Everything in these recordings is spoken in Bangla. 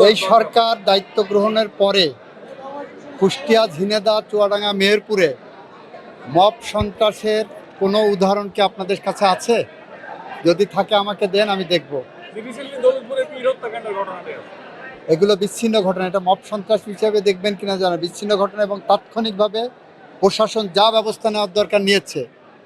এই সরকার দায়িত্ব গ্রহণের পরে কুষ্টিয়া, ঝিনেদা, চুয়াডাঙ্গা, মেহেরপুরে মব সন্ত্রাসের কোনো উদাহরণ কি আপনাদের কাছে আছে? যদি থাকে আমাকে দেন, আমি দেখব। এগুলো বিচ্ছিন্ন ঘটনা, এটা মব সন্ত্রাস হিসেবে দেখবেন কিনা জানা, বিচ্ছিন্ন ঘটনা এবং তাৎক্ষণিকভাবে প্রশাসন যা ব্যবস্থা নেওয়ার দরকার নিয়েছে।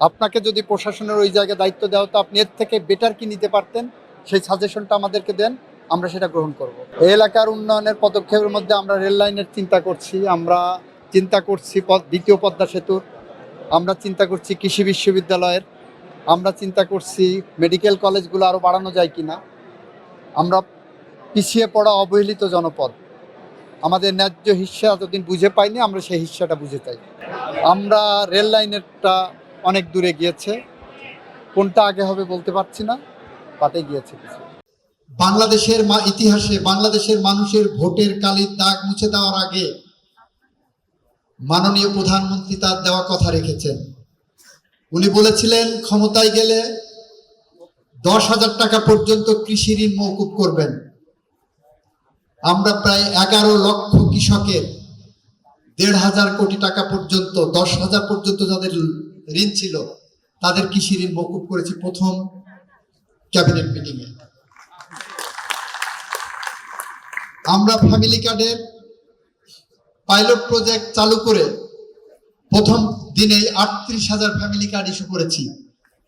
আপনাকে যদি প্রশাসনের ওই জায়গায় দায়িত্ব দেওয়া হতো, আপনি এর থেকে বেটার কি নিতে পারতেন, সেই সাজেশনটা আমাদেরকে দেন, আমরা সেটা গ্রহণ করব। এই এলাকার উন্নয়নের পদক্ষেপের মধ্যে আমরা রেল লাইনের চিন্তা করছি, আমরা চিন্তা করছি দ্বিতীয় পদ্মা সেতুর, আমরা চিন্তা করছি কৃষি বিশ্ববিদ্যালয়ের, আমরা চিন্তা করছি মেডিকেল কলেজগুলো আরও বাড়ানো যায় কিনা। আমরা পিছিয়ে পড়া অবহেলিত জনপদ, আমাদের ন্যায্য হিস্সা এতদিন বুঝে পাইনি, আমরা সেই হিস্সাটা বুঝে চাই। আমরা রেল লাইনেরটা অনেক দূরে গিয়েছে, কোনটা আগে হবে বলতে পারছি না, পাতে গিয়েছে কিছু। বাংলাদেশের ইতিহাসে বাংলাদেশের মানুষের ভোটের কালির দাগ মুছে দেওয়ার আগে মাননীয় প্রধানমন্ত্রী তার দেওয়া কথা রেখেছেন। উনি বলেছিলেন ক্ষমতায় গেলে 10,000 টাকা পর্যন্ত কৃষি ঋণ মওকুফ করবেন। আমরা প্রায় 11 লক্ষ কৃষকের 1,500 কোটি টাকা পর্যন্ত, 10,000 পর্যন্ত যাদের ঋণ ছিল তাদের কৃষি ঋণ মওকুফ করেছি প্রথম ক্যাবিনেট মিটিংয়ে। আমরা ফ্যামিলি কার্ডের পাইলট প্রজেক্ট চালু করে প্রথম দিনেই 38,000 ফ্যামিলি কার্ড ইস্যু করেছি।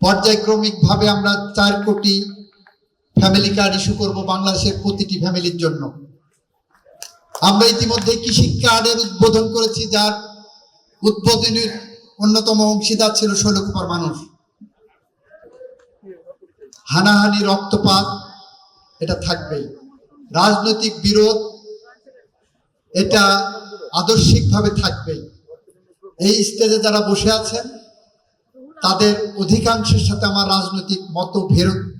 পর্যায়ক্রমিকভাবে আমরা 4 কোটি ফ্যামিলি কার্ড ইস্যু করব বাংলাদেশের প্রতিটি ফ্যামিলির জন্য। আমরা ইতিমধ্যে কৃষি কার্ডের উদ্বোধন করেছি, যার উদ্বোধনের অন্যতম অংশীদার ছিল 16 কোটি মানুষ। হানাহানি, রক্তপাত এটা থাকবেই। রাজনৈতিক বিরোধ এটা আদর্শিকভাবে থাকবেই। এই স্টেজে যারা বসে আছেন তাদের অধিকাংশের সাথে আমার রাজনৈতিক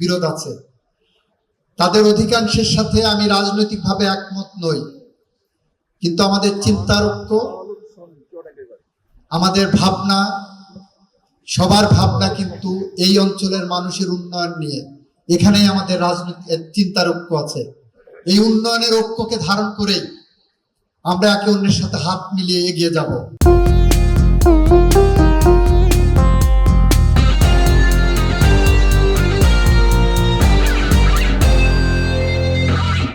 বিরোধ আছে, তাদের অধিকাংশের সাথে আমি রাজনৈতিকভাবে একমত নই, কিন্তু আমাদের চিন্তার ঐক্য, আমাদের ভাবনা, সবার ভাবনা কিন্তু এই অঞ্চলের মানুষের উন্নয়ন নিয়ে। এখানেই আমাদের রাজনৈতিক চিন্তার ঐক্য আছে। এই উন্নয়নের ঐক্যকে ধারণ করেই আমরা একে অন্যের সাথে হাত মিলিয়ে এগিয়ে যাব।